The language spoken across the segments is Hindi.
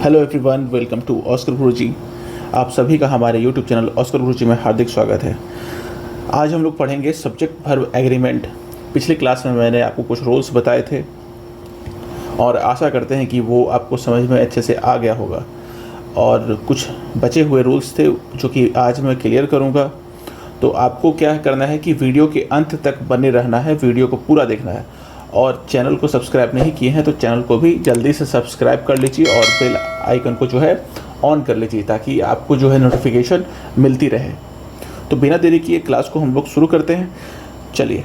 Hello everyone, welcome to Oscar Guruji. आप सभी का हमारे यूट्यूब चैनल ऑस्कर गुरुजी में हार्दिक स्वागत है। आज हम लोग पढ़ेंगे सब्जेक्ट वर्ब एग्रीमेंट। पिछली क्लास में मैंने आपको कुछ रूल्स बताए थे और आशा करते हैं कि वो आपको समझ में अच्छे से आ गया होगा। और कुछ बचे हुए रूल्स थे जो कि आज मैं क्लियर करूँगा। तो आपको क्या करना है कि वीडियो के अंत तक बने रहना है, वीडियो को पूरा देखना है। और चैनल को सब्सक्राइब नहीं किए हैं तो चैनल को भी जल्दी से सब्सक्राइब कर लीजिए और बेल आइकन को जो है ऑन कर लीजिए ताकि आपको जो है नोटिफिकेशन मिलती रहे। तो बिना देरी किए क्लास को हम लोग शुरू करते हैं। चलिए,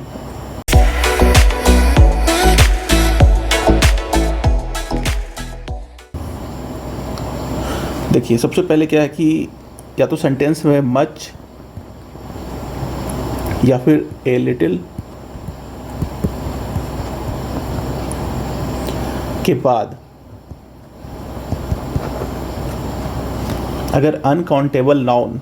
देखिए सबसे पहले क्या है कि या तो सेंटेंस में मच या फिर ए लिटिल के बाद अगर अनकाउंटेबल नाउन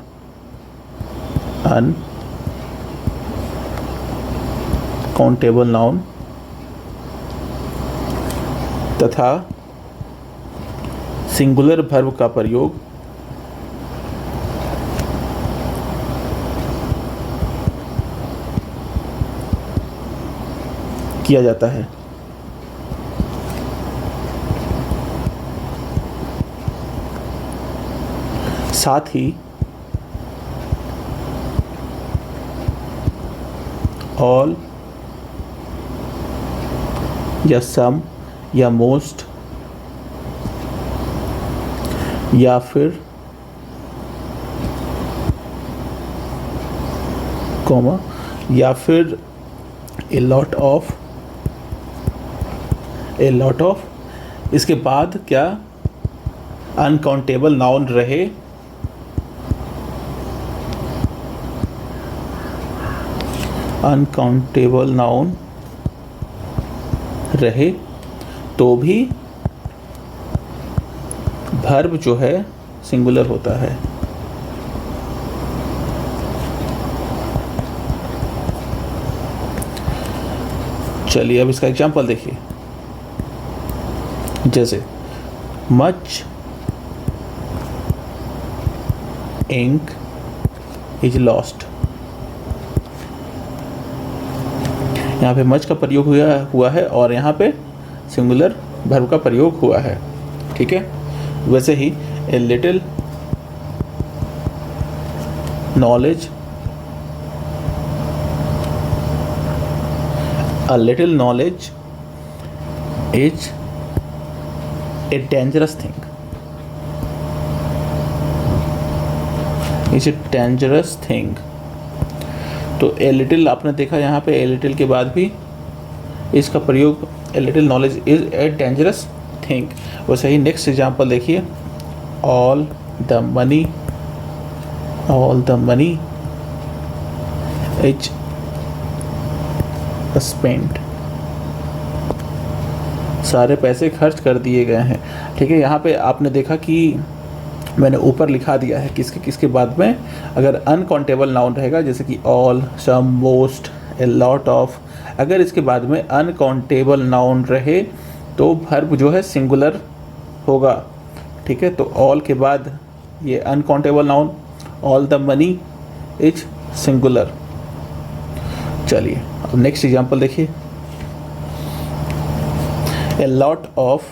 तथा सिंगुलर वर्ब का प्रयोग किया जाता है। साथ ही ऑल या सम या मोस्ट या फिर कॉमा या फिर ए लॉट ऑफ इसके बाद क्या अनकाउंटेबल नाउन रहे तो भी वर्ब जो है सिंगुलर होता है। चलिए अब इसका एग्जांपल देखिए। जैसे मच इंक इज लॉस्ट। यहाँ पे मच का प्रयोग हुआ है और यहाँ पे सिंगुलर वर्ब का प्रयोग हुआ है। ठीक है, वैसे ही a little knowledge is a dangerous thing. तो ए लिटिल आपने देखा यहाँ पे ए लिटिल के बाद भी इसका प्रयोग ए little knowledge is a dangerous thing. वैसे ही नेक्स्ट एग्जांपल देखिए। All the money is spent. सारे पैसे खर्च कर दिए गए हैं। ठीक है, यहाँ पे आपने देखा कि मैंने ऊपर लिखा दिया है किसके बाद में अगर अनकाउंटेबल नाउन रहेगा, जैसे कि all, some, most, a lot of, अगर इसके बाद में अनकाउंटेबल नाउन रहे तो वर्ब जो है सिंगुलर होगा। ठीक है, तो ऑल के बाद ये uncountable noun, all the money is singular. चलिए अब नेक्स्ट एग्जांपल देखिए। ए lot of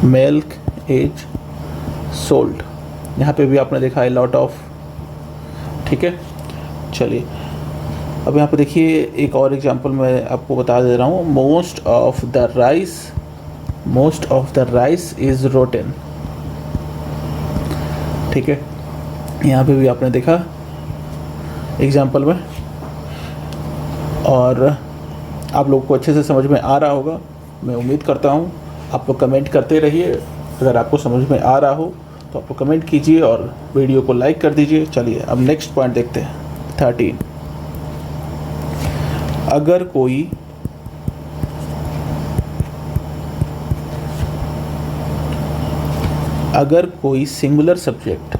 milk is sold. यहाँ पे भी आपने देखा है लॉट ऑफ। ठीक है, चलिए अब यहाँ पे देखिए एक और एग्जांपल मैं आपको बता दे रहा हूँ। Most of the rice is rotten. ठीक है, यहाँ पे भी आपने देखा एग्जांपल में और आप लोग को अच्छे से समझ में आ रहा होगा, मैं उम्मीद करता हूँ। आप लोग कमेंट करते रहिए, अगर आपको समझ में आ रहा हो तो आप लोग कमेंट कीजिए और वीडियो को लाइक कर दीजिए। चलिए अब नेक्स्ट पॉइंट देखते हैं। 13, अगर कोई सिंगुलर सब्जेक्ट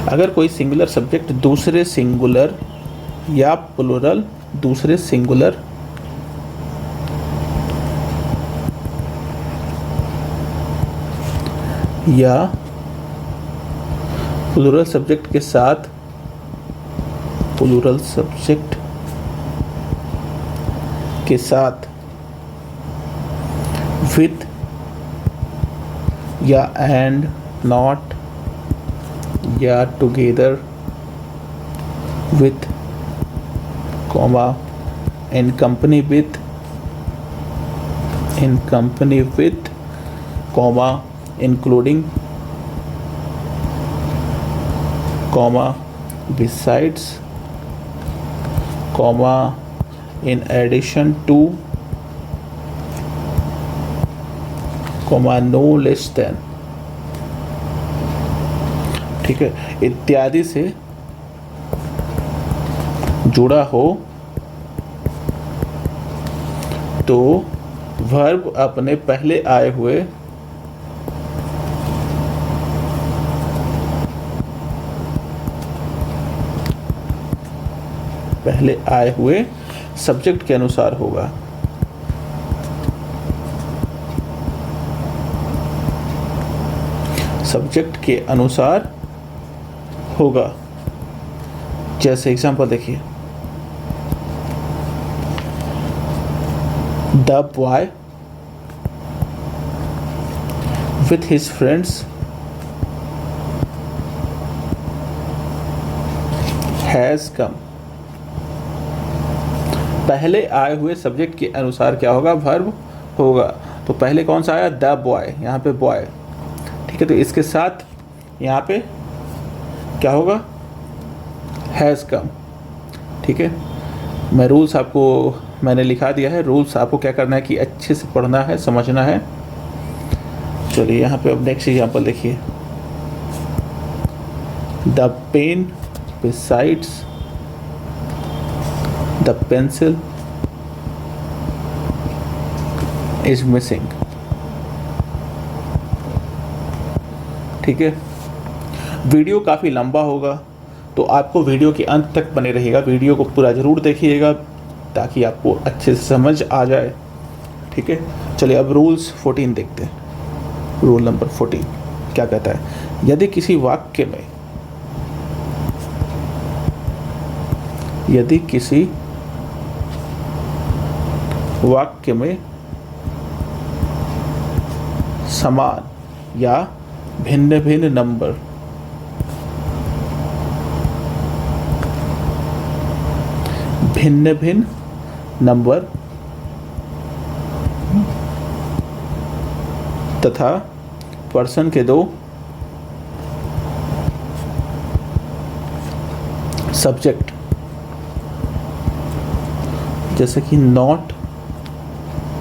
अगर कोई सिंगुलर सब्जेक्ट दूसरे सिंगुलर या प्लूरल दूसरे सिंगुलर या प्लूरल सब्जेक्ट के साथ प्लूरल सब्जेक्ट के साथ विथ या एंड नॉट या together with comma in company with comma including comma besides comma in addition to comma no less than, ठीक है, इत्यादि से जुड़ा हो तो वर्ब अपने पहले आए हुए सब्जेक्ट के अनुसार होगा। सब्जेक्ट के अनुसार होगा। जैसे एग्जांपल देखिए, the boy with his friends has come. पहले आए हुए सब्जेक्ट के अनुसार क्या होगा, वर्ब होगा। तो पहले कौन सा आया, द बॉय, यहाँ पे बॉय, ठीक है। तो इसके साथ यहाँ पे क्या होगा, हैज़ कम, ठीक है। मैं रूल्स आपको मैंने लिखा दिया है। रूल्स आपको क्या करना है कि अच्छे से पढ़ना है, समझना है। चलिए यहाँ पे अब नेक्स्ट एग्जांपल देखिए, the pen besides the pencil is missing, ठीक है। वीडियो काफ़ी लंबा होगा तो आपको वीडियो के अंत तक बने रहिएगा। वीडियो को पूरा ज़रूर देखिएगा ताकि आपको अच्छे से समझ आ जाए, ठीक है। चलिए अब रूल्स 14 देखते हैं। रूल नंबर 14 क्या कहता है, यदि किसी वाक्य में समान या भिन्न भिन्न नंबर तथा पर्सन के दो सब्जेक्ट, जैसे कि not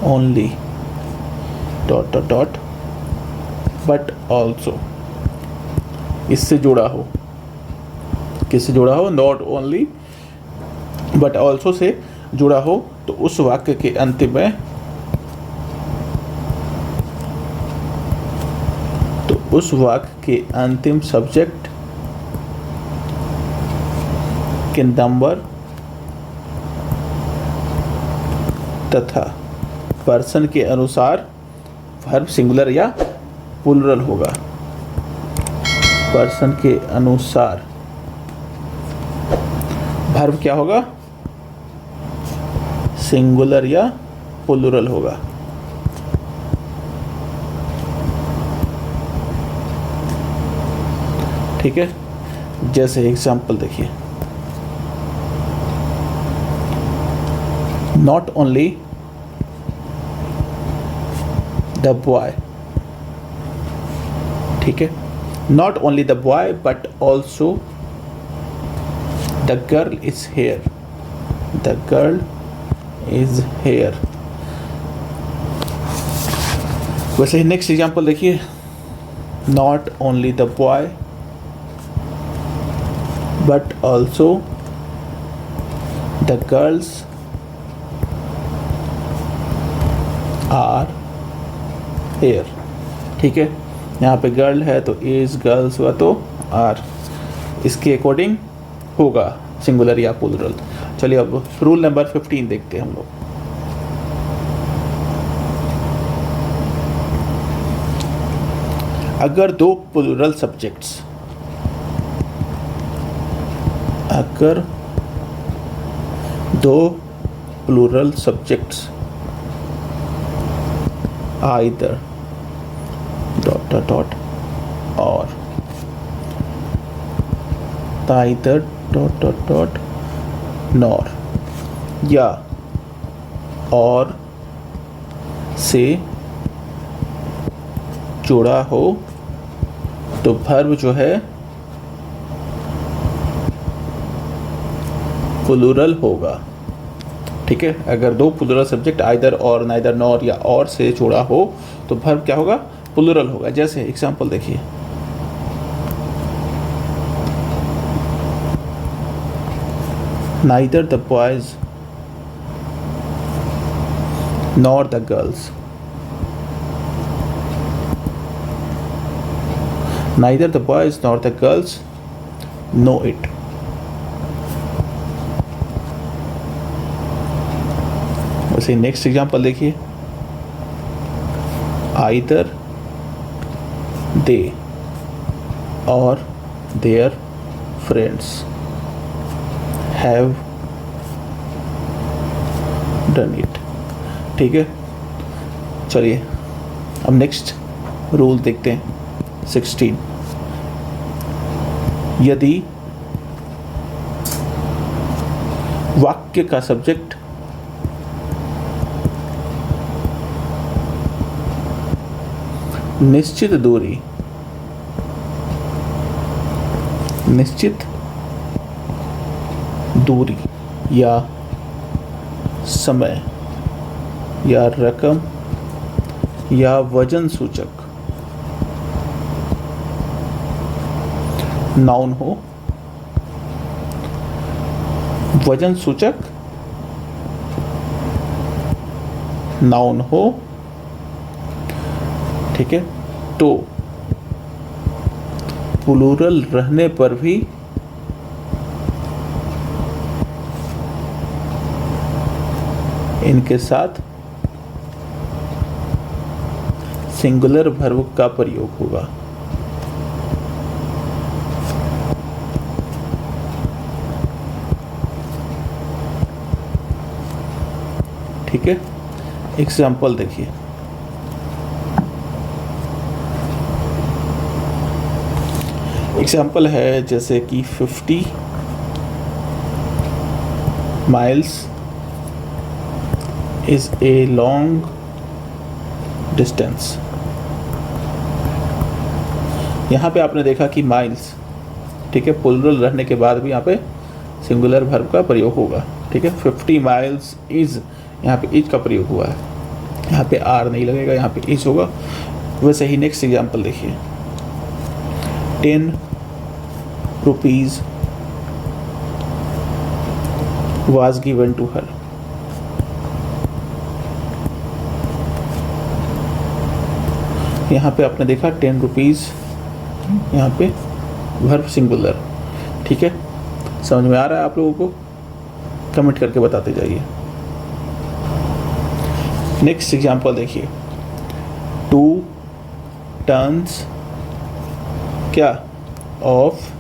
only dot dot dot but also, इससे जुड़ा हो, किससे जुड़ा हो, not only but also say जुड़ा हो, तो उस वाक्य के अंतिम सब्जेक्ट के नंबर तथा पर्सन के अनुसार वर्ब सिंगुलर या प्लूरल होगा। पर्सन के अनुसार वर्ब क्या होगा, सिंगुलर या प्लूरल होगा। ठीक है, जैसे एग्जांपल देखिए, नॉट ओनली द बॉय, ठीक है, not only the boy but also the girl is here, the girl is here. वैसे ही नेक्स्ट एग्जांपल देखिए, not only the boy but also the girls are here. ठीक है, यहाँ पे गर्ल है तो इज, गर्ल्स हुआ तो आर, इसके अकॉर्डिंग होगा सिंगुलर या प्लूरल। चलिए अब रूल नंबर 15 देखते हैं हम लोग। अगर दो प्लूरल सब्जेक्ट्स either ... और either ... nor या और से जुड़ा हो तो वर्ब जो है प्लूरल होगा। ठीक है, अगर दो प्लूरल सब्जेक्ट आइदर और, नाइदर, नॉर या और से जुड़ा हो तो वर्ब क्या होगा? प्लूरल होगा। जैसे एग्जांपल देखिए, neither the boys nor the girls, neither the boys nor the girls know it। वैसे नेक्स्ट एग्जांपल देखिए, either they or their friends have done it। ठीक है, चलिए अब नेक्स्ट रूल देखते हैं 16। यदि वाक्य का सब्जेक्ट निश्चित दूरी या समय या रकम या वजन सूचक नाउन हो, वजन सूचक नाउन हो, ठीक है, तो प्लूरल रहने पर भी इनके साथ सिंगुलर वर्ब का प्रयोग होगा। ठीक है, एग्जाम्पल देखिए, एग्जाम्पल है जैसे कि 50 miles is a long distance। यहाँ पे आपने देखा कि माइल्स, ठीक है, प्लूरल रहने के बाद भी यहाँ पे सिंगुलर वर्ब का प्रयोग होगा। ठीक है, 50 miles इज, यहाँ पे इज का प्रयोग हुआ है, यहाँ पे आर नहीं लगेगा, यहाँ पे इज होगा। वैसे ही नेक्स्ट एग्जाम्पल देखिए, 10 rupees was given to her। यहाँ पे आपने देखा 10 रुपीज़, यहाँ पे वर्ब सिंगुलर। ठीक है, समझ में आ रहा है आप लोगों को? कमेंट करके बताते जाइए। नेक्स्ट एग्जांपल देखिए, 2 टन्स क्या ऑफ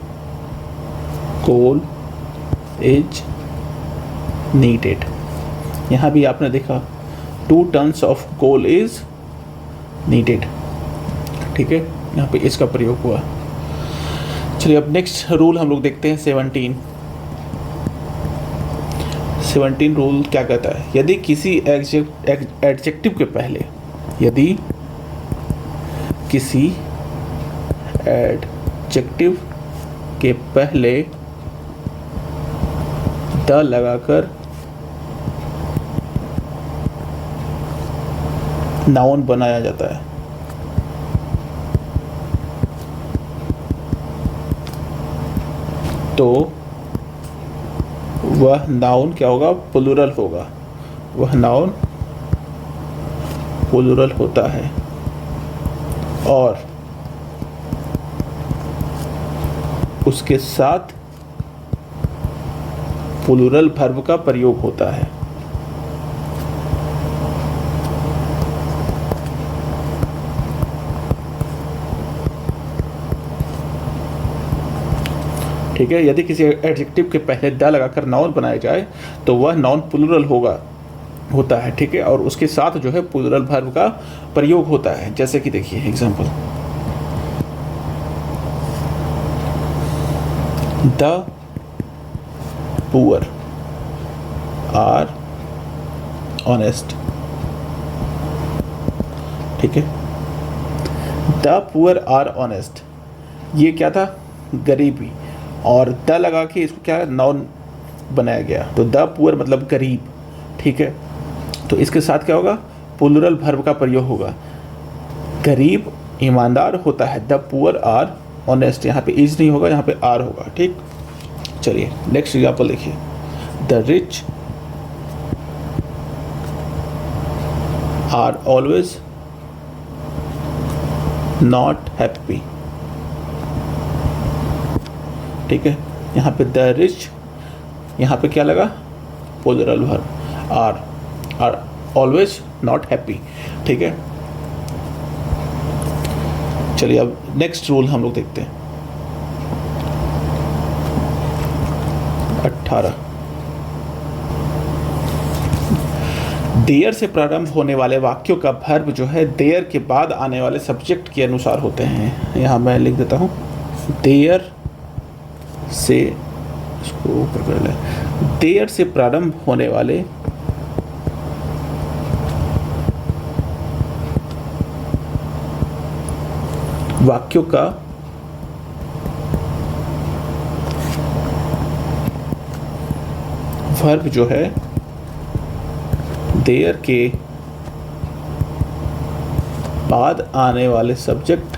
कोल इज नीडेड। यहाँ भी आपने देखा 2 tons of coal is needed. ठीक है, यहाँ पे इसका प्रयोग हुआ। चलिए अब नेक्स्ट रूल हम लोग देखते हैं 17 रूल क्या कहता है? यदि किसी एडजेक्टिव के पहले, यदि किसी एडजेक्टिव के पहले द लगाकर नाउन बनाया जाता है तो वह नाउन क्या होगा? प्लूरल होगा। वह नाउन प्लूरल होता है और उसके साथ प्लूरल वर्ब का प्रयोग होता है। ठीक है, यदि किसी एडजेक्टिव के पहले द लगाकर नाउन बनाया जाए तो वह नाउन प्लूरल होता है। ठीक है, और उसके साथ जो है प्लूरल वर्ब का प्रयोग होता है। जैसे कि देखिए example, the poor are honest. ठीक है, द पुअर आर ऑनेस्ट, ये क्या था, गरीबी, और द लगा के इसको क्या नाउन बनाया गया, तो द पुअर मतलब गरीब। ठीक है, तो इसके साथ क्या होगा, प्लूरल वर्ब का प्रयोग होगा। गरीब ईमानदार होता है, द पुअर आर ऑनेस्ट, यहाँ पे इज नहीं होगा, यहाँ पे आर होगा। ठीक, चलिए नेक्स्ट एग्जाम्पल देखिए, the rich are always not happy. ठीक है, यहाँ पे द रिच, यहाँ पे क्या लगा, plural verb, are always not happy. ठीक है, चलिए अब नेक्स्ट रूल हम लोग देखते हैं। 18, देयर से प्रारंभ होने वाले वाक्यों का वर्ब जो है देयर के बाद आने वाले सब्जेक्ट के अनुसार होते हैं। यहाँ मैं लिख देता हूँ, देयर से, इसको ऊपर कर ले, देयर से प्रारंभ होने वाले वाक्यों का वर्ब जो है देयर के बाद आने वाले सब्जेक्ट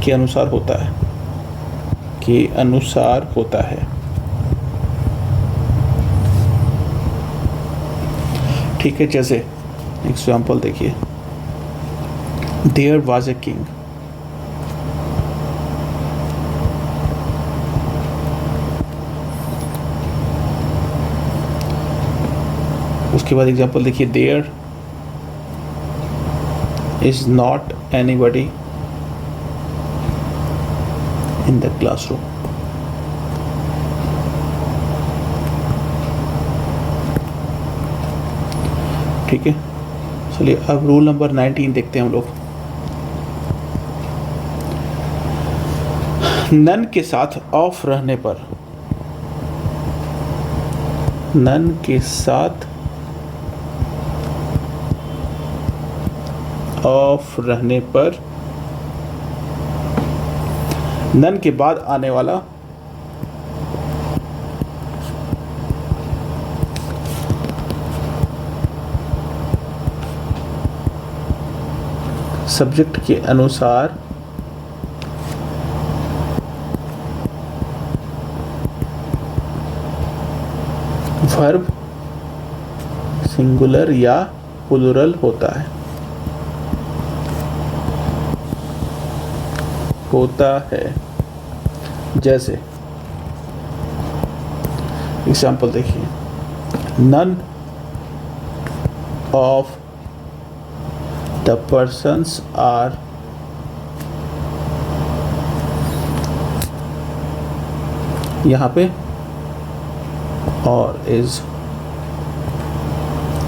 के अनुसार होता है, के अनुसार होता है। ठीक है, जैसे एग्जाम्पल देखिए, देयर वाज ए किंग। उसके बाद एग्जाम्पल देखिए, there is not anybody in the classroom। ठीक है, चलिए अब रूल नंबर 19 देखते हैं हम लोग। नन के साथ ऑफ रहने पर, नन के साथ ऑफ रहने पर नन के बाद आने वाला सब्जेक्ट के अनुसार वर्ब सिंगुलर या प्लूरल होता है, जैसे एग्जाम्पल देखिए, none of the persons are यहाँ पे और इज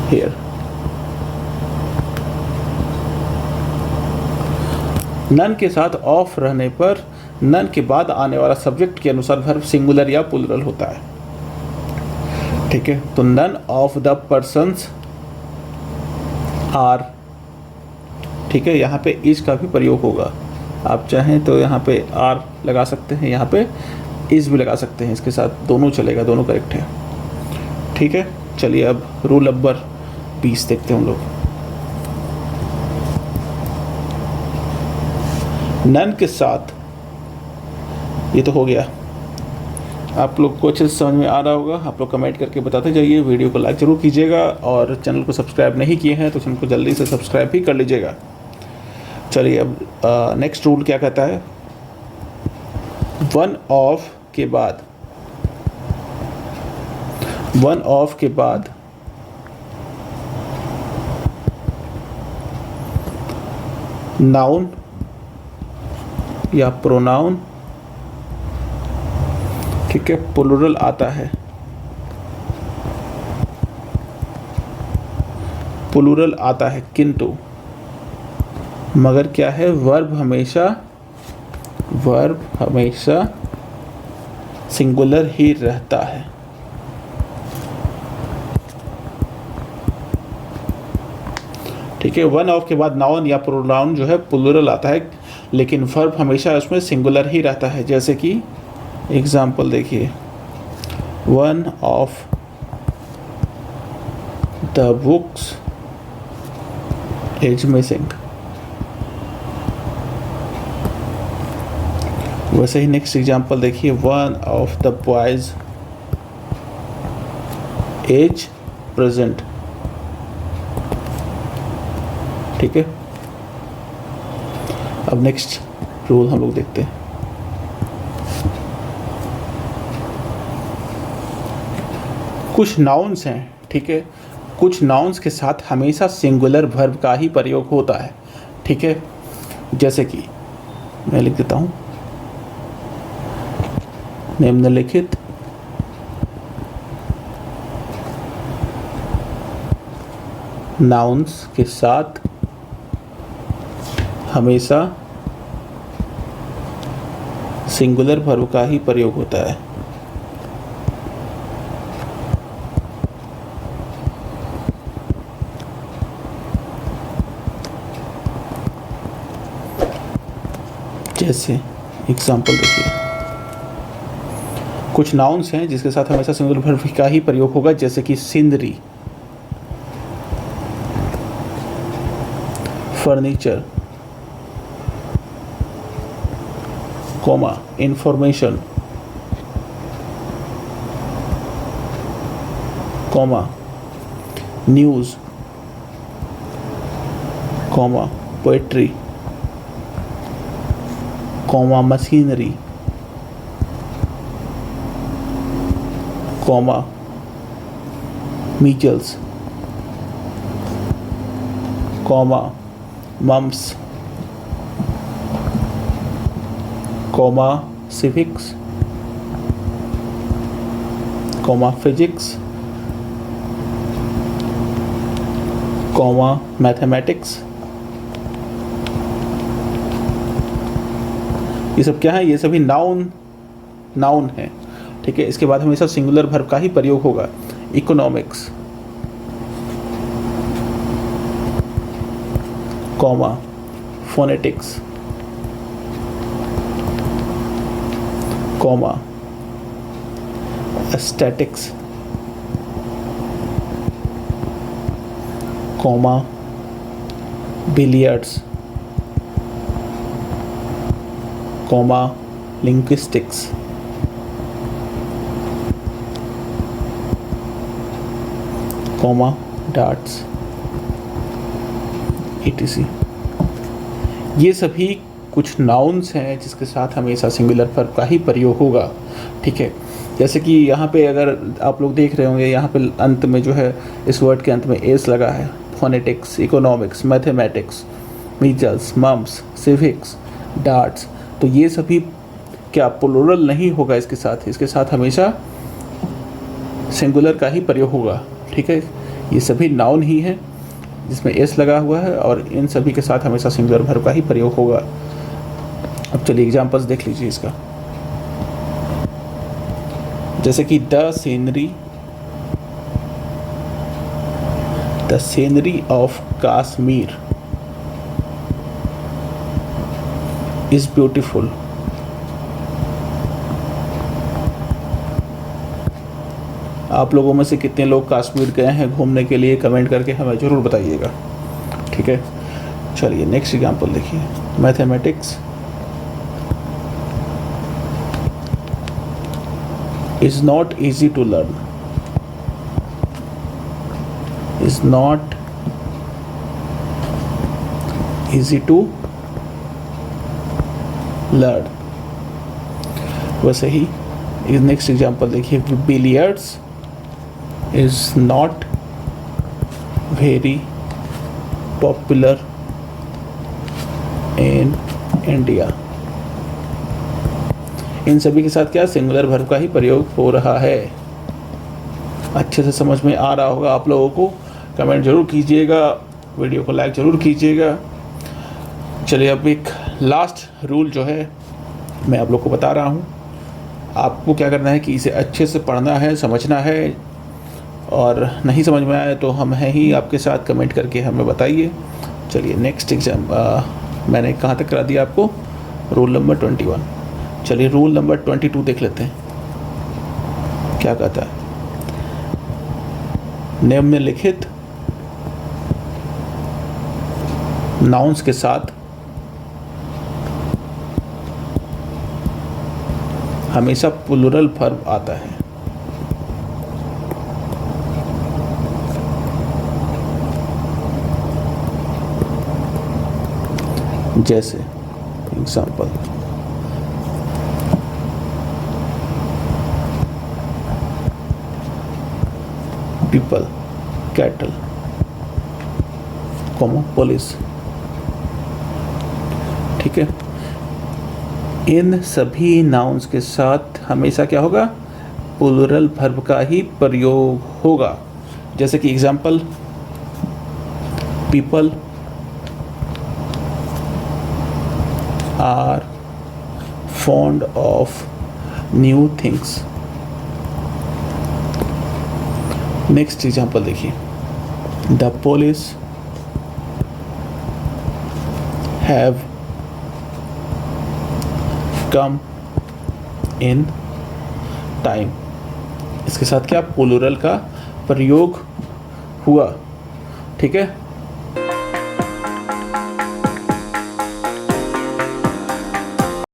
हियर। नन के साथ ऑफ रहने पर नन के बाद आने वाला सब्जेक्ट के अनुसार वर्ब सिंगुलर या प्लूरल होता है। ठीक है, तो none of the persons are, ठीक है, यहाँ पे इज का भी प्रयोग होगा। आप चाहें तो यहाँ पे आर लगा सकते हैं, यहाँ पे इज भी लगा सकते हैं, इसके साथ दोनों चलेगा, दोनों करेक्ट है। ठीक है, चलिए अब रूल नंबर 20 देखते हैं हम लोग। नन के साथ, ये तो हो गया, आप लोग को अच्छे से समझ में आ रहा होगा। आप लोग कमेंट करके बताते जाइए, वीडियो को लाइक ज़रूर कीजिएगा और चैनल को सब्सक्राइब नहीं किए हैं तो चैनल को जल्दी से सब्सक्राइब भी कर लीजिएगा। चलिए अब नेक्स्ट रूल क्या कहता है, वन ऑफ के बाद नाउन या प्रोनाउन, ठीक है, प्लूरल आता है। प्लूरल आता है किंतु मगर क्या है, वर्ब हमेशा सिंगुलर ही रहता है। ठीक है, वन ऑफ के बाद नाउन या प्रोनाउन जो है प्लूरल आता है, लेकिन वर्ब हमेशा उसमें सिंगुलर ही रहता है। जैसे कि एग्जाम्पल देखिए, one of the books is missing. वैसे ही नेक्स्ट एग्जाम्पल देखिए, one of the boys is present. ठीक है, अब नेक्स्ट रूल हम लोग देखते हैं। कुछ नाउन्स हैं, ठीक है, कुछ नाउन्स के साथ हमेशा सिंगुलर वर्ब का ही प्रयोग होता है। ठीक है, जैसे कि मैं लिख देता हूँ, निम्नलिखित नाउन्स के साथ हमेशा सिंगुलर वर्ब का ही प्रयोग होता है। जैसे एग्जाम्पल देखिए, कुछ नाउन्स हैं जिसके साथ हमेशा सिंगुलर वर्ब का ही प्रयोग होगा, जैसे कि scenery, furniture, comma, information, comma, news, comma, poetry, comma, machinery, comma, measles, comma, mumps, comma, civics, comma, physics, comma, mathematics. ये सब क्या है, ये सभी नाउन है। ठीक है, इसके बाद हमेशा सिंगुलर वर्ब का ही प्रयोग होगा। Economics, comma, phonetics, comma, aesthetics, comma, billiards, comma, linguistics, comma, darts, etc। ये सभी कुछ नाउन्स हैं जिसके साथ हमेशा सिंगुलर वर्ब का ही प्रयोग होगा। ठीक है, जैसे कि यहाँ पे अगर आप लोग देख रहे होंगे, यहाँ पे अंत में जो है, इस वर्ड के अंत में एस लगा है। Phonetics, economics, mathematics, measles, mumps, civics, darts, तो ये सभी क्या प्लूरल नहीं होगा इसके साथ हमेशा सिंगुलर का ही प्रयोग होगा। ठीक है, ये सभी नाउन ही हैं जिसमें एस लगा हुआ है और इन सभी के साथ हमेशा सिंगुलर वर्ब का ही प्रयोग होगा। अब चलिए एग्जांपल्स देख लीजिए इसका, जैसे कि the scenery of Kashmir is beautiful. आप लोगों में से कितने लोग कश्मीर गए हैं घूमने के लिए, कमेंट करके हमें ज़रूर बताइएगा। ठीक है, चलिए नेक्स्ट एग्जांपल देखिए, mathematics, is not easy to learn, is not easy to learn। वैसे ही नेक्स्ट एग्जाम्पल देखिए, billiards is not very popular in India. इन सभी के साथ क्या सिंगुलर वर्ब का ही प्रयोग हो रहा है। अच्छे से समझ में आ रहा होगा आप लोगों को। कमेंट जरूर कीजिएगा, वीडियो को लाइक जरूर कीजिएगा। चलिए अब एक लास्ट रूल जो है मैं आप लोग को बता रहा हूँ। आपको क्या करना है कि इसे अच्छे से पढ़ना है, समझना है, और नहीं समझ में आए तो हम हैं ही आपके साथ, कमेंट करके हमें बताइए। चलिए नेक्स्ट एग्जाम मैंने कहाँ तक करा दिया आपको, रूल नंबर 21। चलिए रूल नंबर 22 देख लेते हैं क्या कहता है। निम्नलिखित नाउन्स के साथ हमेशा प्लूरल वर्ब आता है। जैसे एग्जाम्पल, पीपल, कैटल, पुलिस। ठीक है, इन सभी नाउन्स के साथ हमेशा क्या होगा, प्लूरल वर्ब का ही प्रयोग होगा। जैसे कि example, people are fond of new things. Next example देखिए, the police have come in time. इसके साथ क्या प्लूरल का प्रयोग हुआ। ठीक है।